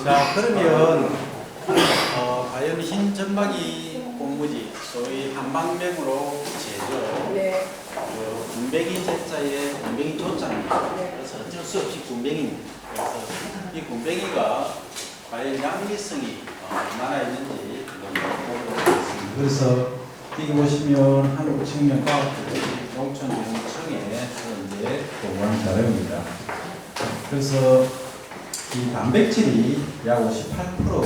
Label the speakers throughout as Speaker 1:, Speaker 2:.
Speaker 1: 자, 그러면 과연 흰 점박이 꽃무지, 소위 한방맥으로 제조,
Speaker 2: 네.
Speaker 1: 군뱅이 제자에 군뱅이 조자입니다.
Speaker 2: 네.
Speaker 1: 그래서 어쩔 수 없이 군뱅이입니다. 그래서 이 군뱅이가 과연 양미성이 얼마나 있는지 보도록 하겠습니다. 그래서 여기 보시면 한국측면과학부지 농촌진흥청에서 이제 보고한 자료입니다. 그래서 이 단백질이 약 58% 정도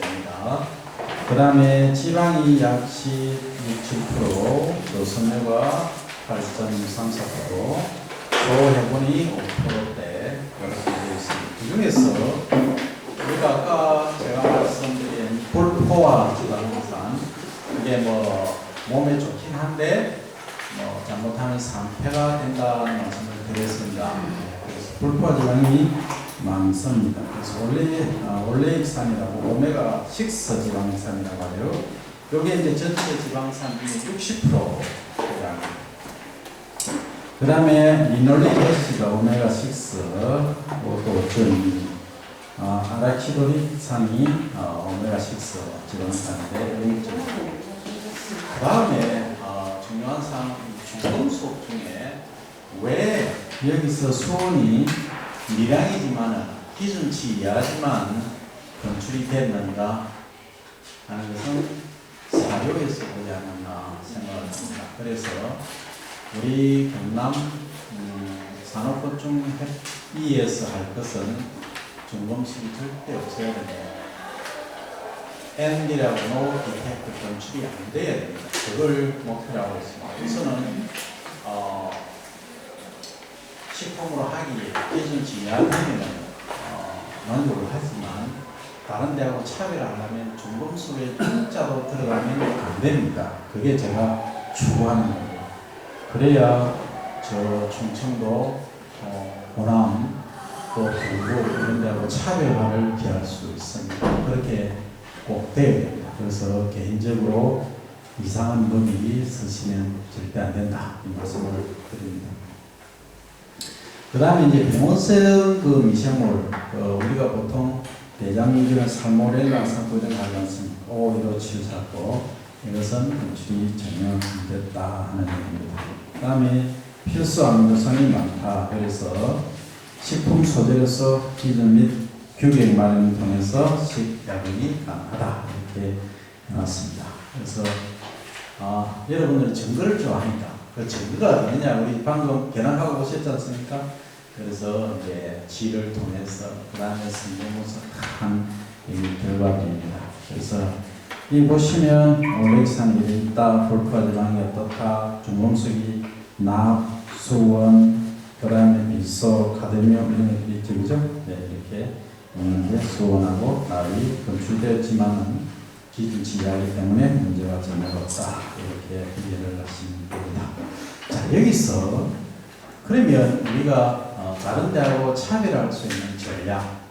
Speaker 1: 됩니다. 그 다음에 지방이 약 16~17%, 또 섬유가 8.34%, 소해본이 5%대 이렇게 되어 있습니다. 그 중에서 우리가 아까 제가 말씀드린 불포화 지방산, 이게 뭐 몸에 좋긴 한데 뭐 잘못하면 상폐가 된다는 말씀을 드렸습니다. 그래서 불포화 지방이 많습니다. 그래서 올레익산이라고 오메가 6 지방산이라고 하요. 요게 이제 전체 지방산 중에 60%가. 그 다음에 리놀릭 애시드가 오메가 6, 또 전 아라키도릭산이 오메가 6 지방산인데 0.5. 그 다음에 중요한 사항 중금속 중에 왜 여기서 수온이 미량이지만은 기준치 이하지만 검출이 됐는가 하는 것은 사료에서 보지 않았나 생각을 합니다. 그래서 우리 경남 산업보충 협의에서 할 것은 중금속이 절대 없어야 됩니다. ND라고 노 디텍트 검출이 안 돼야 됩니다. 그걸 목표로 하고 있습니다. 우선은 식품으로 하기에 기준치 이하되면 만족을 하지만 다른 데하고 차별하려면 중금속에 중자로 들어가면 안 됩니다. 그게 제가 추구하는 거예요. 그래야 저 충청도, 호남, 또 경북 이런 데하고 차별화를 기할 수 있습니다. 그렇게 꼭 돼야 됩니다. 그래서 개인적으로 이상한 법이 쓰시면 절대 안 된다. 이 말씀을 드립니다. 그 다음에 이제 병원성 그 미생물, 우리가 보통 대장균이나 살모넬라 상고등 하지 않습니까? O1574고 이것은 검출이 전혀 안 됐다 하는 얘기입니다. 그 다음에 필수 아미노산이 많다. 그래서 식품 소재로서 기준 및 규격 마련을 통해서 식약용이 가능하다. 이렇게 해놨습니다. 그래서 여러분들은 증거를 좋아하니까 그 증거가 어디냐? 우리 방금 견학하고 오셨지 않습니까? 그래서 이제 지를 통해서 그 다음에 성분분석한 결과입니다. 그래서 이 보시면 올레익산이 있다, 불포화지방이 어떻다, 중금속이 납, 수원, 그 다음에 비소, 카드뮴 이런 것들이 있죠, 그죠? 네, 이렇게 있는데 수원하고 납이 검출되었지만은 기준치 이하이기 때문에 문제가 전혀 없다. 이렇게 이해를 하시면 됩니다. 자, 여기서 그러면 우리가 다른 데하고 차별할 수 있는 전략.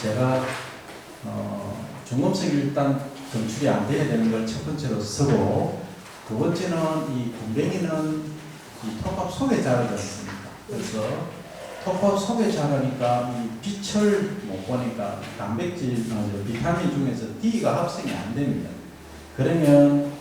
Speaker 1: 제가 중금속이 일단 검출이 안 돼야 되는 걸 첫 번째로 쓰고, 두 번째는 이 군뱅이는 이 톱밥 속에 자라지 않습니까? 그래서 톱밥 속에 자라니까 이 빛을 못 보니까 단백질, 비타민 중에서 D가 합성이 안 됩니다. 그러면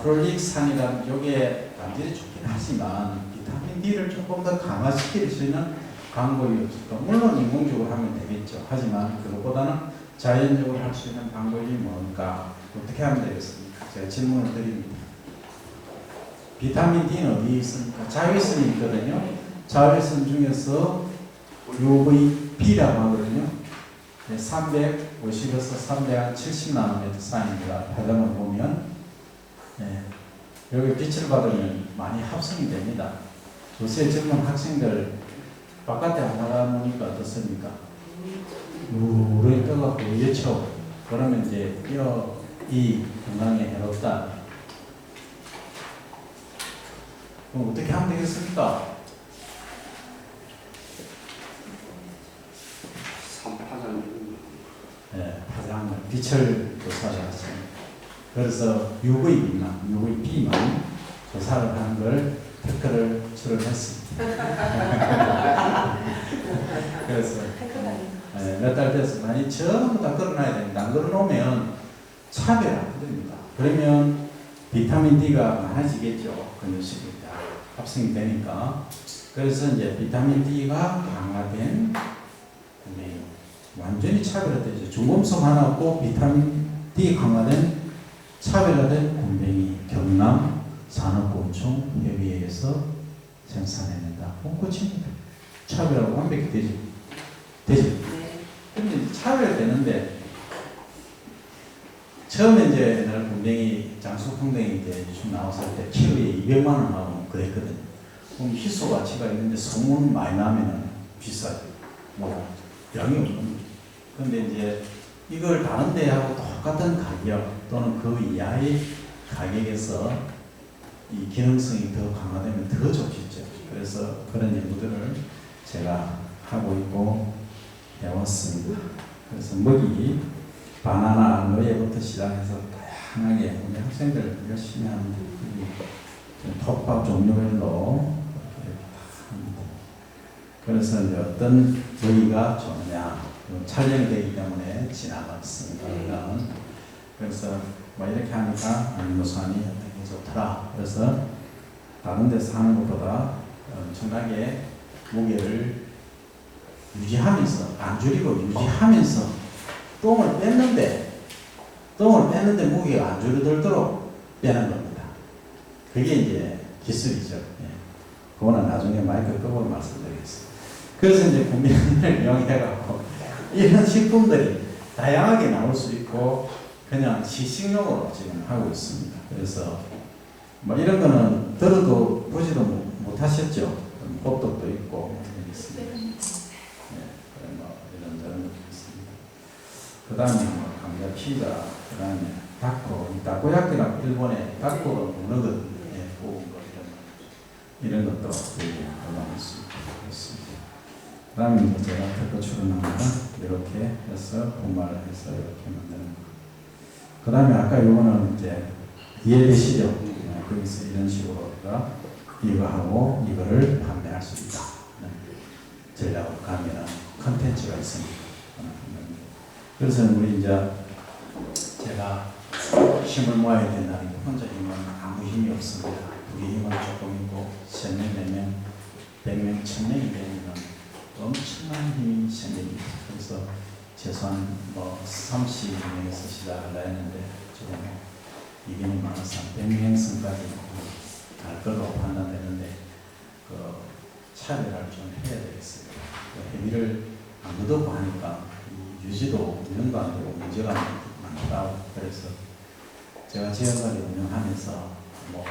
Speaker 1: 프롤릭산이라는 요게 단질이 좋긴 하지만 비타민 D를 조금 더 강화시킬 수 있는 방법이 없을까? 물론 인공적으로 하면 되겠죠. 하지만 그것보다는 자연적으로 할 수 있는 방법이 뭔가? 어떻게 하면 되겠습니까? 제가 질문을 드립니다. 비타민 D는 어디 있습니까? 자외선이 있거든요. 자외선 중에서 UVB라고 하거든요. 350에서 370나노미터 사이입니다. 파장을 보면 여기 빛을 받으면 많이 합성이 됩니다. 요새 젊은 학생들 바깥에 안 나가보니까 어떻습니까? 우르르 떠갖고 외쳐. 그러면 이제 이 건강에 해롭다. 그럼 어떻게 하면 되겠습니까? 네, 파장을 빛을 조사를 하십니다. 그래서 UVB만 조사를 하는 걸 특허를 출원했습니다. 그래서 몇 달 돼서 많이 전부 다 걸어놔야 됩니다. 안 걸어놓으면 차별 안 됩니다. 그러면 비타민 D가 많아지겠죠. 근육식이 합성이 되니까. 그래서 이제 비타민 D가 강화된 구매용 완전히 차별화되죠. 중금속 하나 없고 비타민 D 강화된 차별화된 곰뱅이 경남 산업곤충 협의회에서 생산해낸다. 끝입니다. 차별화가 완벽히 되죠. 근데 차별되는데 처음에 이제 옛날 곰뱅이 장수풍뎅이 이제 쭉 나왔을 때 키로에 200만 원 하고 그랬거든요. 그럼 희소 가치가 있는데 성분 많이 나면은 비싸죠. 뭐 양이 없는. 근데 이제 이걸 다른 데하고 똑같은 가격 또는 그 이하의 가격에서 이 기능성이 더 강화되면 더 좋겠죠. 그래서 그런 연구들을 제가 하고 있고 해왔습니다. 그래서 먹이, 바나나, 너예부터 시작해서 다양하게 우리 학생들 열심히 하는데 톱밥 종류별로 이렇게 다 합니다. 그래서 이제 어떤 먹이가 좋느냐 촬영이 되기 때문에 지나갔습니다. 그래서 뭐 이렇게 하니까 아미노산이 어떻게 좋더라. 그래서 다른 데서 하는 것보다 엄청나게 무게를 유지하면서 안 줄이고 유지하면서 똥을 뺐는데 무게가 안 줄어들도록 빼는 겁니다. 그게 이제 기술이죠. 예. 그거는 나중에 마이크 끄고 말씀드리겠습니다. 그래서 이제 구매를 이용해갖고 이런 식품들이 다양하게 나올 수 있고 그냥 시식용으로 지금 하고 있습니다. 그래서 뭐 이런 거는 들어도 보지도 못하셨죠. 호떡도 있고 있습니다. 네, 뭐 이런저런 것도 있습니다. 그 다음에 뭐 감자 피자, 그 다음에 다코, 다코야끼라고 일본의 다코가 문어거든요. 예, 구운 거 이런 것도 올라오고 있습니다. 그 다음에 제가 특허 출원합니다. 이렇게 해서 분말을 해서 이렇게 만드는 거. 그 다음에 아까 요거는 이제 이해되시죠? 거기서 이런 식으로 우리가 이거 하고 이거를 판매할 수 있다. 전략으로 가면 컨텐츠가 있습니다. 그래서 우리 이제 제가 힘을 모아야 된다는 게 혼자 힘은 아무 힘이 없습니다. 우리 힘은 조금 있고 1000명, 100명, 100명, 1000명이 되면 엄청난 힘이 생깁니다. 그래서 최소한 뭐 30명에서 시작하려 했는데 지금 이견이 많아서 100명승까지 갈 걸로 판단되는데 그 차별화를 좀 해야 되겠습니다. 그 회비를 안 걷어고 하니까 유지도 운영도 안 되고 문제가 많다고. 그래서 제가 지역관리 운영하면서 뭐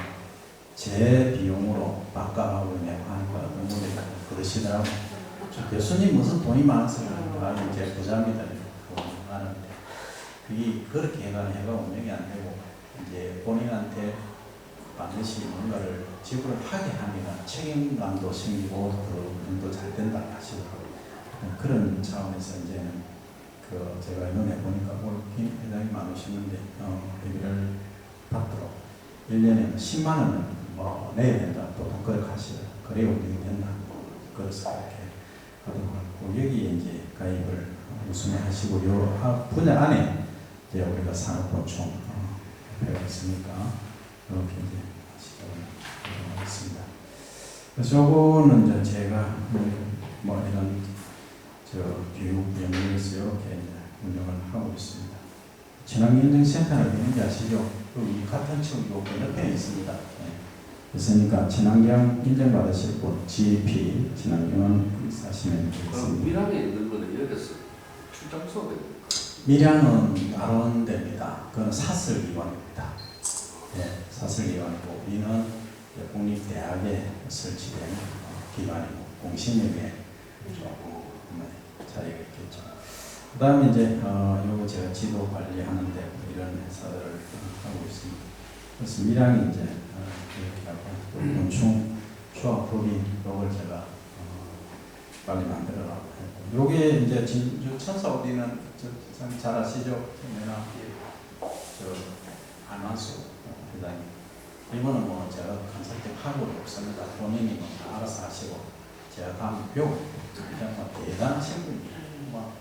Speaker 1: 제 비용으로 밥값하고 내고 하니까 너무 그러시더라고요. 교수님 무슨 돈이 많아서 그런가 이제 부자입니다. 하는데 그게 그렇게 해가 운영이 안 되고 이제 본인한테 반드시 뭔가를 지불을 하게 하면 책임감도 생기고 그 운영도 잘 된다 하시더라고요. 그런 차원에서 이제는 그 제가 눈에 보니까 김 회장이 많으시는데 회비를 받도록 1년에 10만 원은 뭐 내야 된다. 보통 그렇게 하시더라고요. 그래야 운영이 된다. 그래서 그렇게 하도록 하고 여기에 이제 가입을 우선에 하시고 요 분야 안에 이제 우리가 산업곤충 배가 있으니까 이렇게 이제 시작을 하겠습니다. 그래서 요거는 이제 제가 뭐 이런 교육 연구에서 이렇게 운영을 하고 있습니다. 친환경인증센터는 뭔지 아시죠? 이 같은 층 요 건너편에 있습니다. 그러니까 친환경 인증받으실 분 GP 친환경은 사시면 되겠습니다.
Speaker 2: 그럼 밀양에 있는 거는 이렇게 출장 수업이
Speaker 1: 밀양은 다른 데입니다. 그건 사설기관입니다. 네, 사설기관이고 우리는 국립대학에 설치된 기관이고 공신력에 조금 차이가 있겠죠. 그 다음에 이제 요거 제가 지도 관리하는데 이런 회사들을 하고 있습니다. 그래서 밀양이 이제 이렇게 하고 곤충 수학법인 요걸 제가 빨리 만들어라고 했고 요게 이제 진주 천사 어디는 잘 아시죠? 안환수 회장님 이거는 뭐 제가 컨설팅 하고 없습니다. 본인이 뭐 알아서 하시고 제가 가면 배우고 그냥 뭐 대단하신 분이에요. 뭐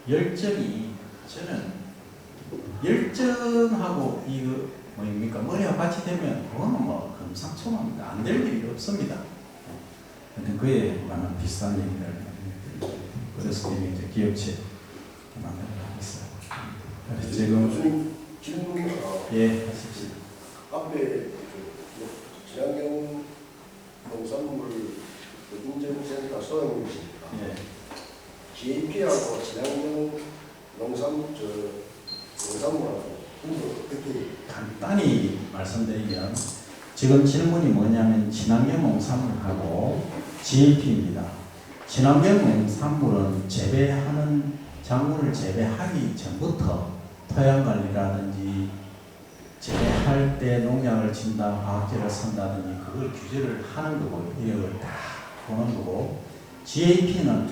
Speaker 1: 열정이 저는 열정하고 이거 뭐입니까 머리가 같이 되면 그거는 뭐 금상첨화입니다. 안 될 일이 없습니다. 근데 그에 관한 비슷한 얘기를 그래서 이제 기업체 만들어 있어요. 그래서 지금
Speaker 3: 교수님 질문
Speaker 1: 예 하십시오.
Speaker 3: 앞에 친환경 농산물 인증센터 소장님이십니까?
Speaker 1: 예.
Speaker 3: GAP하고 친환경 농산물하고 어떻게
Speaker 1: 간단히 말씀드리면 지금 질문이 뭐냐면 친환경 농산물하고 GAP입니다. 친환경 농산물은 재배하는 작물을 재배하기 전부터 토양 관리라든지 재배할 때 농약을 친다, 화학제를 쓴다든지 그걸 규제를 하는 거고 이력을 다 보는 거고 GAP는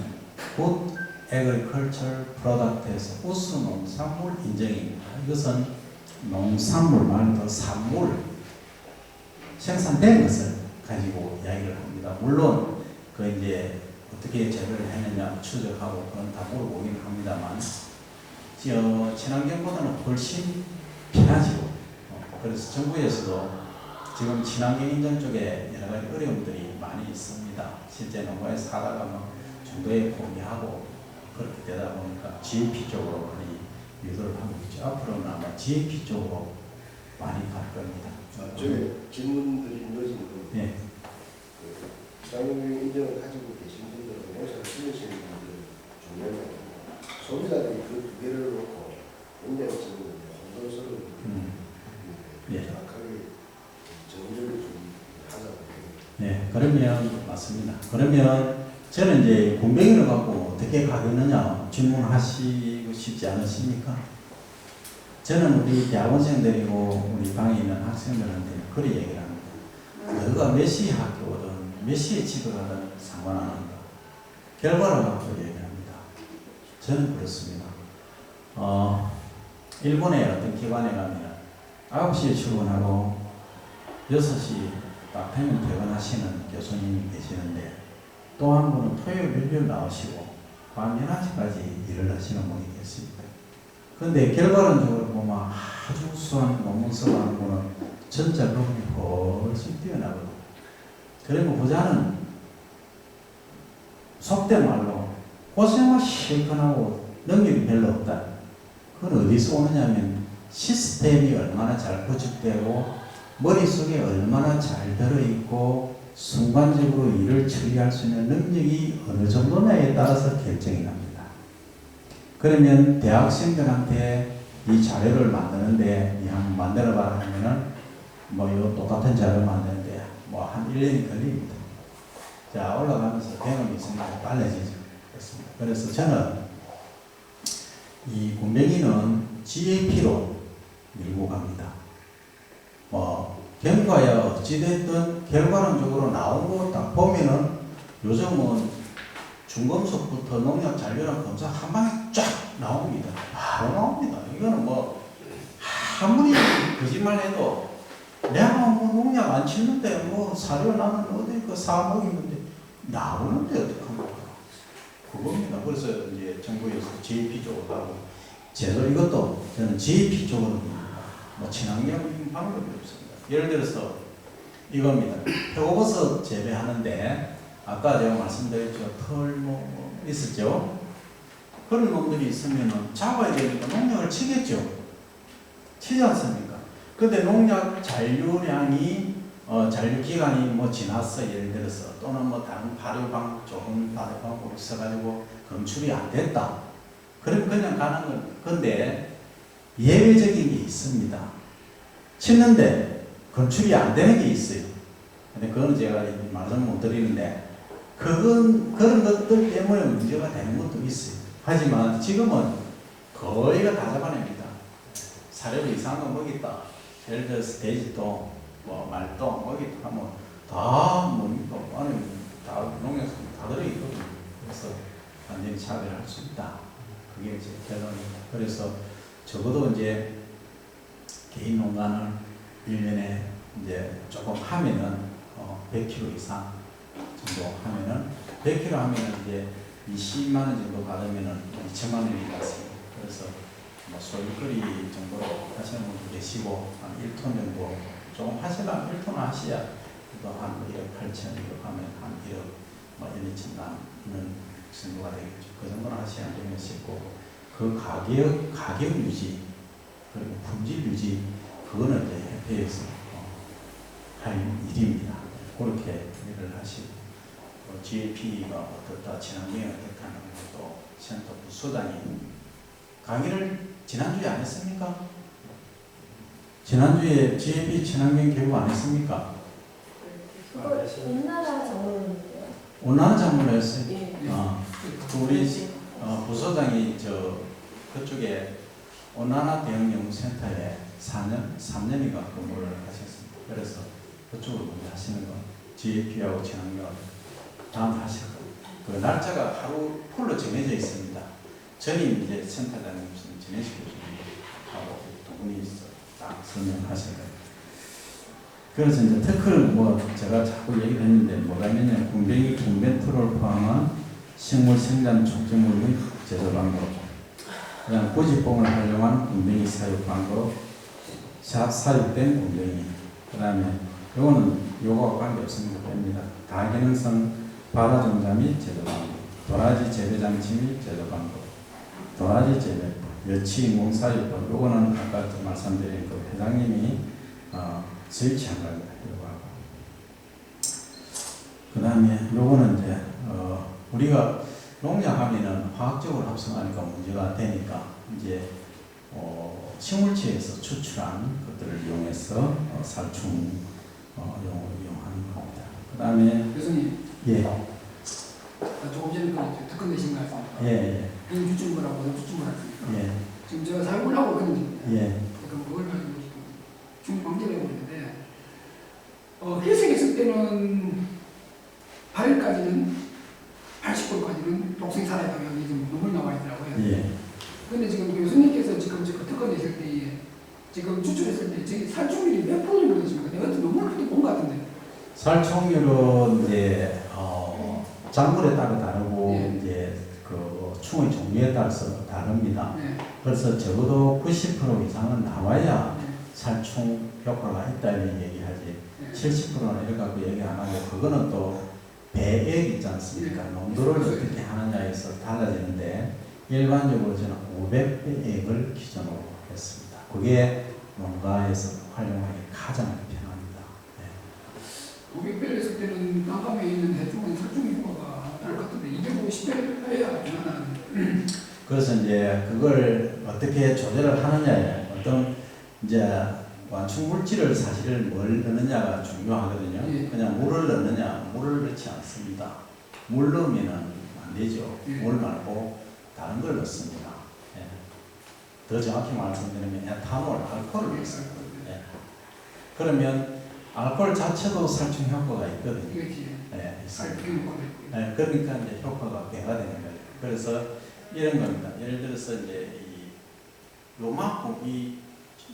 Speaker 1: Good Agricultural Product에서 우수 농산물 인정입니다. 이것은 농산물 말고 산물 생산된 것을 가지고 이야기를 합니다. 물론 그 이제 어떻게 재배를 했느냐 추적하고 그건 다 물어보긴 합니다만 친환경보다는 훨씬 편하지고 그래서 정부에서도 지금 친환경 인증 쪽에 여러 가지 어려움들이 많이 있습니다. 실제 농가에서 하다가 뭐 중도에 포기하고 그렇게 되다 보니까 GAP 쪽으로 많이 유도를 하고 있죠. 앞으로는 아마 GAP 쪽으로 많이 갈 겁니다.
Speaker 3: 저희 질문들이 이루어진 건
Speaker 1: 예.
Speaker 3: 친환경 인증을 가지고 계신 분들은 농사를 지으시는 분들 중요한 소비자들이 그 두 개를 놓고 굉장히 지금 혼돈스러운
Speaker 1: 예.
Speaker 3: 정확하게 정의를 좀 하자고.
Speaker 1: 네, 그러면 맞습니다. 그러면 저는 이제 공백이를 갖고 어떻게 가겠느냐 질문하시고 싶지 않으십니까? 저는 우리 대학원생들이고 우리 방에 있는 학생들한테 그렇게 얘기를 합니다. 너가 몇 시에 학교 오든 몇 시에 집에 가든 상관 안 한다. 결과를 갖고 얘기합니다. 저는 그렇습니다. 일본의 어떤 기관에 가면 9시에 출근하고 6시 딱 되면 퇴근하시는 교수님이 계시는데 또 한 분은 토요일 일요일 나오시고 밤 11시까지 일을 하시는 분이 계십니다. 그런데 결과론적으로 보면 아주 우수한 논문 써가는 분은 전자 부분이 훨씬 뛰어나거든요. 그리고 부자는 속된 말로 고생만 실컷 하고 능력이 별로 없다. 그건 어디서 오느냐면 시스템이 얼마나 잘 구축되고 머릿속에 얼마나 잘 들어있고 순간적으로 일을 처리할 수 있는 능력이 어느 정도냐에 따라서 결정이 납니다. 그러면 대학생들한테 이 자료를 만드는데 한번 만들어봐라 하면은 이 똑같은 자료 만드는데 한 1년이 걸립니다. 자, 올라가면서 경험이 있으니까 빨라지죠. 그렇습니다. 그래서 저는 이 군뱅이는 GAP로 밀고 갑니다. 경과야 어찌됐든 결과론적으로 나온 거 딱 보면은 요즘은 중금속부터 농약 잔류랑 검사 한 방에 쫙 나옵니다. 바로 나옵니다. 이거는 아무리 거짓말해도 내가 농약 안 치는데 사료 나는 어디 그 사목 있는데 나오는데 어떡합니까? 그겁니다. 그래서 이제 정부에서 GAP 쪽으로 가고 제도 이것도 저는 GAP 쪽으로 친환경 방법이 없습니다. 예를 들어서 이겁니다. 표고버섯 재배하는데 아까 제가 말씀드렸죠. 털 있었죠. 그런 놈들이 있으면 잡아야 되니까 농약을 치겠죠. 치지 않습니까? 근데 농약 잔류량이 잔류 기간이 지났어 예를 들어서 또는 다른 발효방 좋은 발효방법을 써가지고 검출이 안 됐다. 그럼 그냥 가는 건 근데 예외적인 게 있습니다. 치는데 검출이 안 되는 게 있어요. 근데 그건 제가 말씀 못 드리는데 그런 것들 때문에 문제가 되는 것도 있어요. 하지만 지금은 거의가 다 잡아냅니다. 사료를 이상한 거 먹였다. 예를 들어서 돼지똥, 말똥 먹였다 하면 다 뭡니까? 안에 다 농약성 다 들어있거든요. 그래서 완전히 차별할 수 있다. 그게 이제 결론입니다. 그래서 적어도 이제 개인 농가는 1년에 이제 조금 하면은 100kg 이상 정도 하면은 100kg 하면은 이제 20만 원 정도 받으면은 2천만 원이 났습니다. 그래서 뭐 소일거리 정도로 하시는 분도 계시고 한 1톤 정도 조금 하시려면 1톤 하셔야 또 한 1억 8천 이거 하면 한 1억 뭐 1, 2천 남는 정도가 되겠죠. 그 정도는 하셔야 되면 싶고 그 가격 유지 그리고 품질 유지 그거는 이제 협회에서 할 일입니다. 그렇게 일을 하시고 GAP가 어떻다, 친환경이 어떻다는 것도 센터 부소장이 강의를 지난주에 안 했습니까? 지난주에 GAP 친환경 교육 안 했습니까?
Speaker 4: 그거 온나라 장로님인데요.
Speaker 1: 온라인 장문을 했어요.
Speaker 4: 예.
Speaker 1: 우리 부소장이 그쪽에 온난화 대응 연구센터에 3년인가 근무를 하셨습니다. 그래서 그쪽으로 먼저 하시는 거 GAP하고 친환경 다음 하실 거예요. 그 날짜가 하루 풀로 정해져 있습니다. 전임 이제 센터장님 전해시켜 주는 하고 두 분이 딱 설명하실 거예요. 그래서 이제 특허는 뭐 제가 자꾸 얘기를 했는데 뭐가 있느냐 군뱅이 콘벤트를 포함한 식물 생장 촉진물 및 제조 방법, 그다음 부직봉을 활용한 군뱅이 사육 방법, 사육된 군뱅이, 그다음에 요거는 요거와 관계없습니다. 뺍니다. 다기능성 발화종자 및 제조 방법, 도라지 재배 장치 및 제조 방법, 도라지 재배법, 여치 몽사육법. 요거는 아까 말씀드린 그 회장님이 스위치한 겁니다. 요거하고. 그 다음에 요거는 이제 우리가 농약하면은 화학적으로 합성하니까 문제가 되니까 이제 식물체에서 추출한 것들을 이용해서 살충 이용하는 겁니다. 그 다음에
Speaker 5: 교수님,
Speaker 1: 예.
Speaker 5: 조금 전에 그 특허 내신 거 같습니다.
Speaker 1: 예.
Speaker 5: 인주충분하고 노주충분하고
Speaker 1: 예.
Speaker 5: 지금 제가 사용을 하고 있는 중입니다.
Speaker 1: 예.
Speaker 5: 그럼 그걸 가지고 지금 방제를 하고 있는데 회색했을 때는 8일까지는 80%까지는 독성이 살아있다고 여기 지금 논문 나와 있더라고요.
Speaker 1: 예.
Speaker 5: 근데 지금 교수님께서 지금 특허 냈을 때 지금 추출했을 때 저희 살충률이 몇 프로 정도 되십니까? 내가 논문을 그때 본 것 같은데.
Speaker 1: 살충률은 이제 작물에 따라 다르고
Speaker 5: 예.
Speaker 1: 이제 그 충의 종류에 따라서 다릅니다.
Speaker 5: 네.
Speaker 1: 그래서 적어도 90% 이상은 나와야
Speaker 5: 네.
Speaker 1: 살충 효과가 있다는 얘기하지.
Speaker 5: 네.
Speaker 1: 70%는 이렇게 갖고 얘기 안 하고 그거는 또 배액 있지 않습니까?
Speaker 5: 네.
Speaker 1: 농도를 어떻게 하느냐에서 달라지는데 일반적으로 저는 500배액을 기준으로 했습니다. 그게 농가에서 활용하기 가장 편합니다. 네.
Speaker 5: 500배를 했을 때는 난감에 있는 대충은 살충 효과가 날 것 같은데 250배를 해야 그만한.
Speaker 1: 그래서 이제 그걸 어떻게 조절을 하느냐에 어떤 이제 완충 물질을 사실 뭘 넣느냐가 중요하거든요.
Speaker 5: 예.
Speaker 1: 그냥 물을 넣느냐, 물을 넣지 않습니다. 물 넣으면은 안 되죠.
Speaker 5: 예.
Speaker 1: 물 말고 다른 걸 넣습니다. 예. 더 정확히 말씀드리면 에탄올, 알코올을 넣습니다. 예. 그러면 알코올 자체도 살충 효과가 있거든요.
Speaker 5: 이거지.
Speaker 1: 예, 있습니다.
Speaker 5: 살충 효과가 있고.
Speaker 1: 네, 그러니까 이제 효과가 배가 되는 거예요. 그래서 이런 겁니다. 예를 들어서 이제 요만큼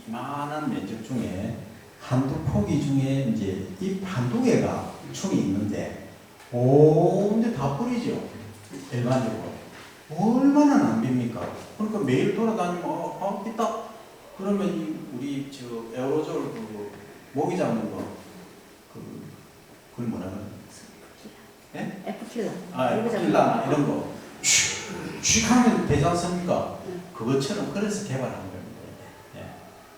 Speaker 1: 이만한 면적 중에 한두 포기 중에 이제 잎 한두 개가 충이 있는데 온데 다 뿌리죠. 일반적으로. 얼마나 낭비입니까? 그러니까 매일 돌아다니면 있다. 그러면 우리 에어로졸 그 모기 잡는 거 그걸 뭐라 그러나? 예?
Speaker 4: 에프킬라.
Speaker 1: 에프킬라나 이런 거 슉 하면 되지 않습니까? 그것처럼 그래서 개발한 겁니다. 예.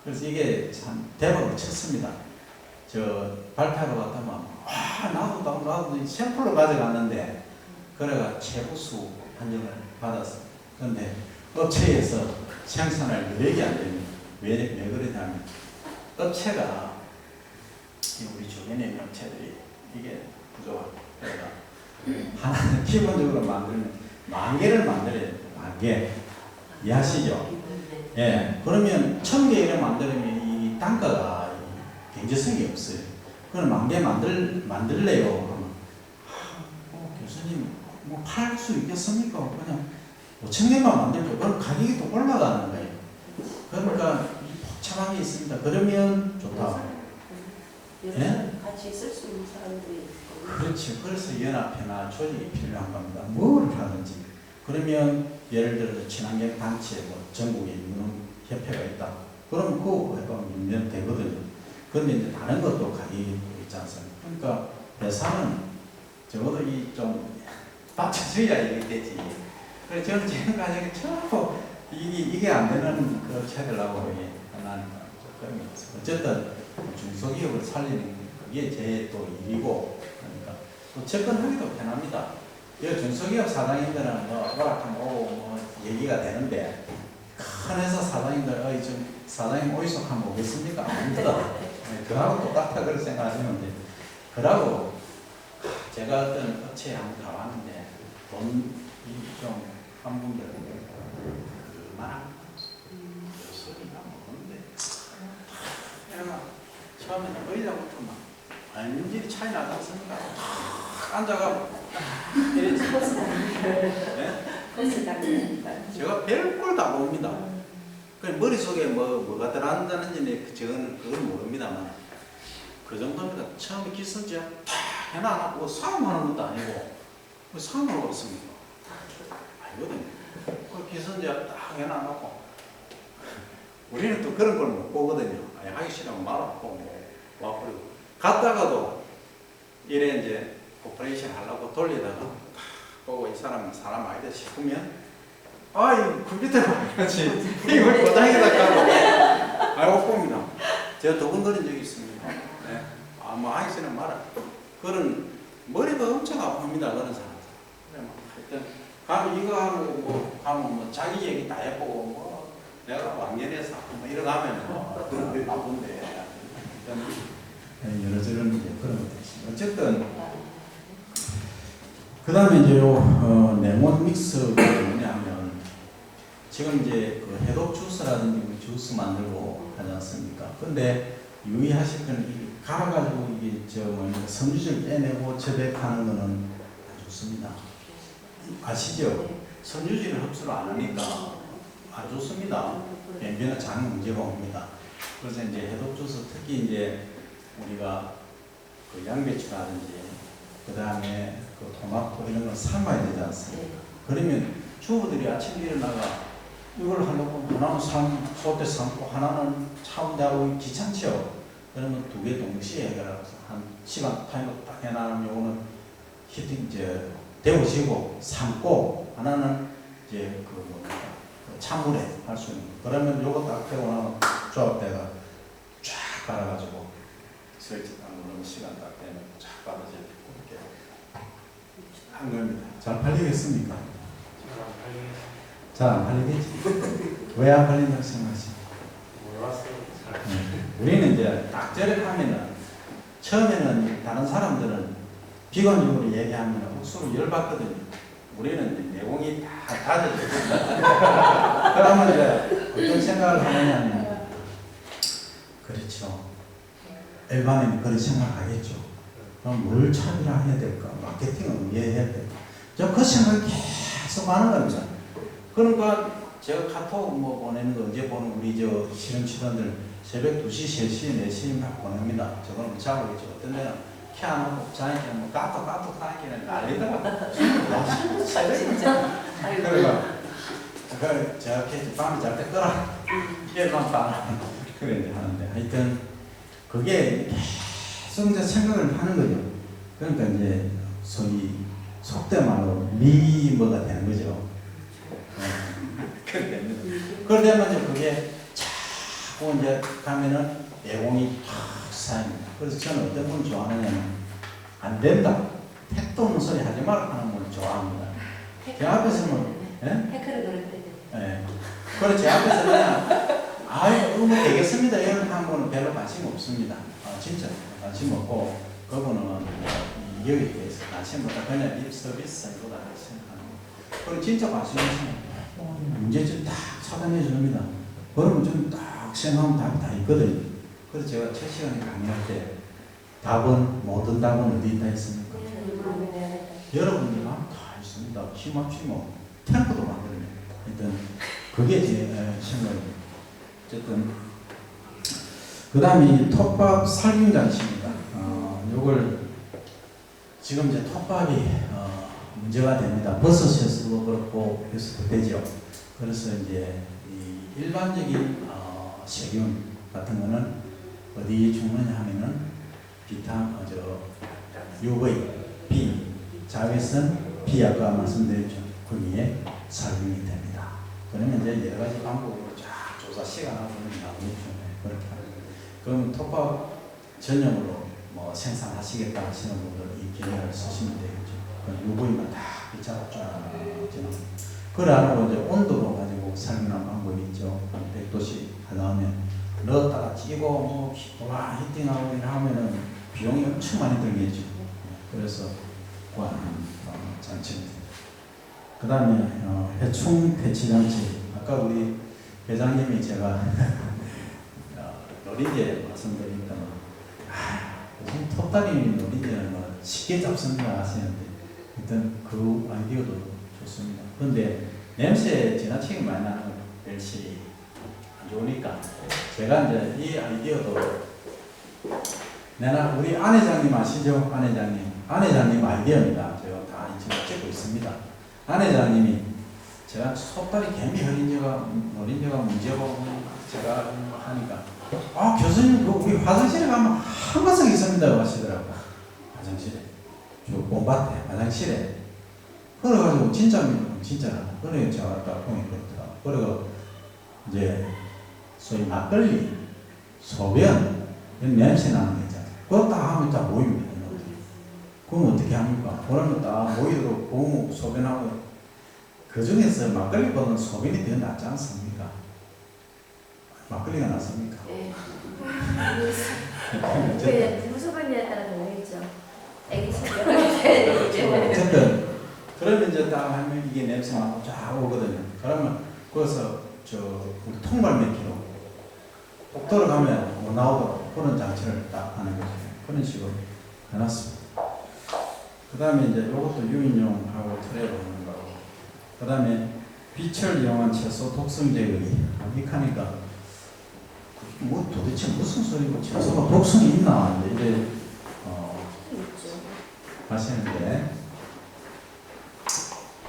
Speaker 1: 그래서 이게 참 대박을 쳤습니다. 저 발표하러 갔다만 나도 샘플로 가져갔는데 그래가 최우수 판정을 받았습니다. 그런데 업체에서 생산할 여력이 안 됩니다. 왜 그러냐면 업체가 우리 주변에 있는 업체들이 이게 부족하고 하나는 기본적으로 만들면 10,000개를 만들어야 돼요. 10,000개. 이해하시죠? 예. 그러면 1,000개 이렇게 만들면 이 단가가 경제성이 없어요. 그럼 10,000개 만들래요. 그러면 교수님 뭐 팔 수 있겠습니까? 그냥 5,000개만 만들죠. 그럼 가격이 또 올라가는 거예요. 그러니까 복잡한 게 있습니다. 그러면 좋다. 예?
Speaker 4: 같이 쓸 수 있는 사람들이
Speaker 1: 그렇죠. 그래서 연합회나 조직이 필요한 겁니다. 뭘 하든지. 그러면 예를 들어서 친환경 단체 뭐 전국에 있는 협회가 있다. 그럼 그 협회가 밀면 되거든요. 그런데 이제 다른 것도 가입이 있지 않습니까? 그러니까 회사는 적어도 좀 받쳐줘야 이게 되지. 그래서 저는 지금까지 전부 이게 안 되는 그 체들라고 하나는 조금 어쨌든 중소기업을 살리는 그게 제 또 일이고 그러니까 또 접근하기도 편합니다. 이 중소기업 사장님들은 뭐 오락하면 뭐 얘기가 되는데 큰 회사 사장님들 좀 사장님 오이속 한번 오겠습니까? 아닙니다. 그하고 똑같다 그렇게 생각하시면 돼요. 그러고 제가 어떤 업체에 한번 가봤는데 돈이 좀 한 분들 그만한 소리가 먹는데 내가 처음에는 의자부터 막 완전히 차이 나지 않습니까? 앉아가 이랬지. 네? 제가 별걸 다 봅니다. 머릿속에 뭐가 들어간다는지 저는 그걸 모릅니다만 그 정도입니다. 처음에 기선제압 탁 해놔놓고 싸움하는 것도 아니고 싸움하러 갔습니까? 아니거든요. 그 기선제압 딱 해놔놓고 우리는 또 그런 걸 못 보거든요. 아니, 하기 싫으면 말아보고 와버리고 갔다가도 이래 이제 오퍼레이션 하려고 돌리다가 딱 보고 이 사람은 사람 아니다 싶으면 이 컴퓨터가 그렇지 이걸 고장에다 까고 못 봅니다. 제가 두근거린 적이 있습니다. 네. 뭐 하기 싫으면 말아. 그런 머리가 엄청 아픕니다. 그런 사람들. 그래 뭐 하여튼 가면 이거 하고 뭐 가면 뭐 자기 얘기 다 해보고 뭐 내가 왕년에서 뭐 이러가면 뭐 그런 바쁜데 여러저런 이제 그런 것도 있습니다. 어쨌든 그 다음에 이제 레몬 믹스가 뭐냐면 지금 이제 그 해독 주스라든지 주스 만들고 하지 않습니까? 근데 유의하실 거는 갈아가지고 이게 섬유질 빼내고 저백하는 거는 안 좋습니다. 아시죠? 섬유질을 흡수를 안 하니까 안 좋습니다. 변변은 장 문제가 옵니다. 그래서 이제 해독 주스 특히 이제 우리가 그 양배추라든지 그 다음에 그 토마토 이런 걸 삶아야 되지 않습니까? 그러면 주부들이 아침에 일어나가 이걸 하려고 하나는 소때 삶고 하나는 차온다고 귀찮죠? 그러면 두 개 동시에 해결하고 한 시간 타임을 딱 해놔면 요거는 히팅 이제 데우시고 삶고 하나는 이제 그 찬물에 할 수 있는 그러면 요거 딱 되고 나면 조합대가 쫙 갈아가지고 설치 딱 누르면 시간 딱 되면 쫙 받아서 이렇게 한 겁니다. 잘 팔리겠습니까? 잘 안 팔리겠지? 왜 안 팔린다고 생각하시죠?
Speaker 2: 몰랐어요.
Speaker 1: 우리는 이제 딱 저렇게 하면은 처음에는 다른 사람들은 비관적으로 얘기하면 억수로 열받거든요. 우리는 이제 내공이 다 다져져 있습니다. 그러면 이제 어떤 생각을 하느냐면 그렇죠. 일반인이 그런 생각을 하겠죠. 그럼 뭘 차별화해야 될까? 마케팅을 왜 해야 될까? 저 그 생각이 계속 하는 겁니다. 그러니까 제가 카톡 뭐 보내는 거 언제 보는 우리 저 실험치원들 새벽 2시, 3시, 4시 막 보냅니다. 저거는 자고 있죠. 어떤 데는 키 안 하고 자니까 뭐 까똑 하기는 난리다가
Speaker 4: 진짜.
Speaker 1: 그러니까 제가 밤에 잘 때 끄라 얘만 봐 그래 이제 하는데 하여튼 그게 계속 이제 생각을 하는 거죠. 그러니까 이제 소위 속된 말로 미머가 되는 거죠. 그러면 이제 그게 자꾸 이제 가면은 내공이 팍 쌓입니다. 그래서 저는 어떤 분 좋아하느냐면 안 된다. 택도 없는 소리 하지 마라 하는 분 좋아합니다. 제 앞에서는
Speaker 4: 해커를 그랬대.
Speaker 1: 예. 그래서 제 앞에서는 아유 뭐 되겠습니다 이런 한 분은 별로 관심 없습니다. 진짜 관심 없고 그분은 여기에 대해서 관심보다 그냥 립 서비스보다 생각하는 거. 그리고 진짜 관심 있으면 문제점 딱 차단해 줍니다. 그러면 좀 딱 생각하면 답이 다 있거든요. 그래서 제가 첫 시간에 강의할 때 답은 모든 답은 어디 있다 했습니까? 여러분들 마음 다 있습니다. 힘없이 뭐 템포도 만들어요. 하여튼 그게 제 생각입니다. 어쨌든 그 다음에 톱밥 살균 장치입니다. 요걸 지금 이제 톱밥이 문제가 됩니다. 버섯에서도 그렇고 해서도 되죠. 그래서 이제 이 일반적인 세균 같은 거는 어디에 죽느냐 하면은 UV, B, 자외선, B 아까 말씀드렸죠. 거기에 살균이 됩니다. 그러면 이제 여러 가지 방법으로 쫙 조사 시간하고 나오겠죠. 그렇게 그럼 톱밥 전용으로 뭐 생산하시겠다 하시는 분들 이 기능을 쓰시면 되겠죠. 그럼 UV만 다 비차고 쫙 지나고 그걸 안 하고 이제 온도로 가지고 살균하는 방법이 있죠. 100도씩 하려면 넣었다가 찌고 뭐 히팅하고 하면은 비용이 엄청 많이 들겠죠. 그래서 구하는 장치입니다. 그 다음에 해충 퇴치 장치. 아까 우리 회장님이 제가 노린재 말씀드리니까 요즘 톱다리 노린재는 뭐 쉽게 잡습니다 하시는데 일단 그 아이디어도 좋습니다. 그런데 냄새 지나치게 많이 나는 건 별시 안 좋으니까 제가 이제 이 아이디어도 내가 우리 안 회장님 아시죠? 안 회장님 아이디어입니다. 제가 다 지금 찍고 있습니다. 안 회장님이 제가 톱다리 개미 노린재가 문제고 제가 하니까 교수님 우리 화장실에 가면 한 가석 있습니다 하시더라고요. 화장실에 저 봄밭에 화장실에 그래가지고 진짜라 그래 제가 아까 보니 그렇더라고요. 그리고 이제 소위 막걸리 소변 냄새 나는 거 있잖아요. 그거 딱 하면 딱 모입니다. 그럼 어떻게 합니까? 그러면 딱 모이도록 고무 소변하고 그 중에서 막걸리보다는 소변이 더 낫지 않습니까? 막걸리가 낫습니까?
Speaker 4: 네. 그 무소변이에 따라 다르겠죠. 애기 소변.
Speaker 1: 어쨌든 그러면 이제 딱 하면 이게 냄새 나고 쫙 오거든요. 그러면 거기서 우리 통발매기로 톡 들어가면 못 나오도록 그런 장치를 딱 하는 거죠. 그런 식으로 해놨습니다. 그 다음에 이제 이것도 유인용하고 트랩을 하는 거고, 그 다음에 빛을 이용한 채소 독성 제거기. 하니까 뭐 도대체 무슨 소리고 채소가 독성이 있나 이제 하시는데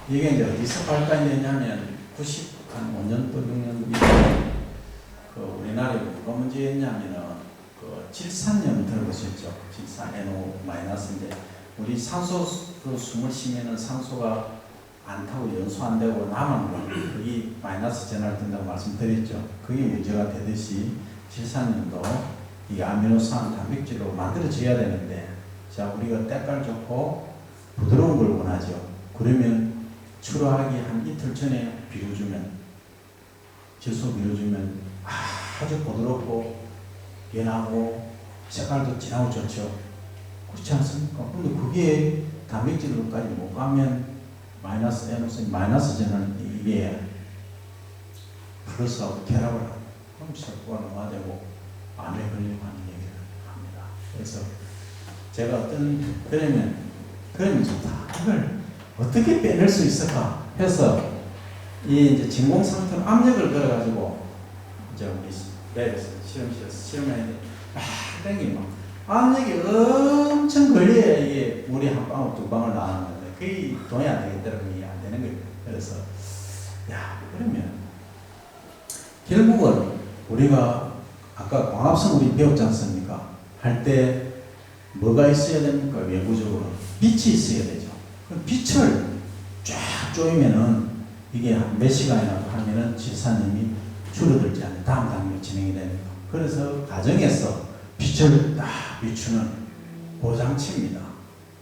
Speaker 1: 이게 이제 어디서 발간됐냐면 95년 또 6년 그 우리나라에 뭐가 문제였냐면은 그 질산염 들어보셨죠? 질산 NO-인데 우리 산소 그 숨을 쉬면은 산소가 안 타고 연소 안 되고 남은 거 그게 마이너스 전화를 든다고 말씀드렸죠. 그게 문제가 되듯이 질산염도 이 아미노산 단백질로 만들어져야 되는데 자 우리가 때깔 좋고 부드러운 걸 원하죠. 그러면 출하하기 한 이틀 전에 비워주면 질소 비워주면 아주 부드럽고 연하고 색깔도 진하고 좋죠. 그렇지 않습니까? 근데 그게 단백질로까지 못 가면 마이너스 마이너스 전은 이게 플러스하고 결합을 하고 그럼 세포가 노화되고 암에 걸리고 하는 얘기를 합니다. 그래서 제가 그러면 좋다. 이걸 어떻게 빼낼 수 있을까 해서 이 이제 진공 상태로 압력을 걸어가지고 이제 우리 배에서 실험실에서 실험했는데 땡기면 압력이 엄청 걸려야 이게 물이 한 방울 두 방울 나왔는데 그게 돈이 안 되겠더라고요. 이게 안 되는 거예요. 그래서 그러면 결국은 우리가 아까 광합성 우리 배웠지 않습니까? 할 때 뭐가 있어야 됩니까? 외부적으로 빛이 있어야 되죠. 그럼 빛을 쫙 쪼이면은 이게 한 몇 시간이나 하면은 질산염이 줄어들지 않는 다음 단계로 진행이 됩니다. 그래서 가정에서 빛을 딱 비추는 보장치입니다.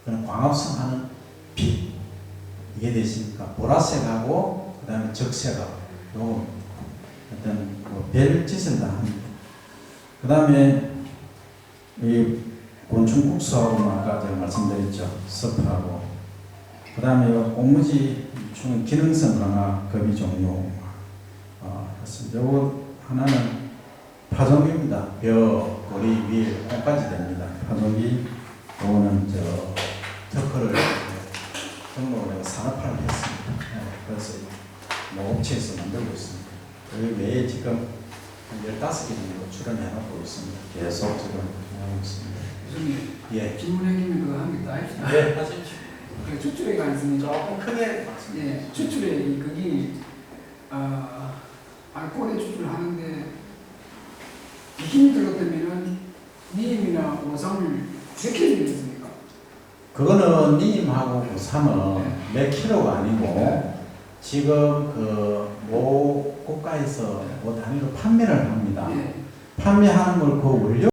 Speaker 1: 그럼 광합성하는 빛 이게 되십니까? 보라색하고 그 다음에 적색하고 요거 어떤 별짓을 다 합니다. 그 다음에 이 곤충국수하고 아까 제가 말씀드렸죠. 서프하고 그 다음에 옥무지 중 기능성 강화 급이 종류 했습니다. 요거 하나는 파종기입니다. 벼, 고리, 밀, 콩까지 됩니다. 파종기 요거는 특허를 등록을 해서 산업화를 했습니다. 그래서 뭐 업체에서 만들고 있습니다. 그 외에 지금 한 15개 정도 출연해놓고 있습니다. 계속 지금 하고 있습니다.
Speaker 5: 교수님
Speaker 1: 예.
Speaker 5: 질문해 주면 그거 한개 다 했어요.
Speaker 1: 네, 하십시오.
Speaker 5: 그 추출액이 않습니까?
Speaker 2: 조금 크게 말씀해
Speaker 5: 예, 추출액이 거기 알코올에 추출을 하는데 힘이 들었다면은 니임이나 오삼을 몇 킬로 있습니까?
Speaker 1: 그거는 님하고 고삼은
Speaker 5: 네.
Speaker 1: 몇 킬로가 아니고
Speaker 5: 네.
Speaker 1: 지금 모 고가에서 모 단위로 판매를 합니다.
Speaker 5: 예.
Speaker 1: 판매하는 걸 그 원료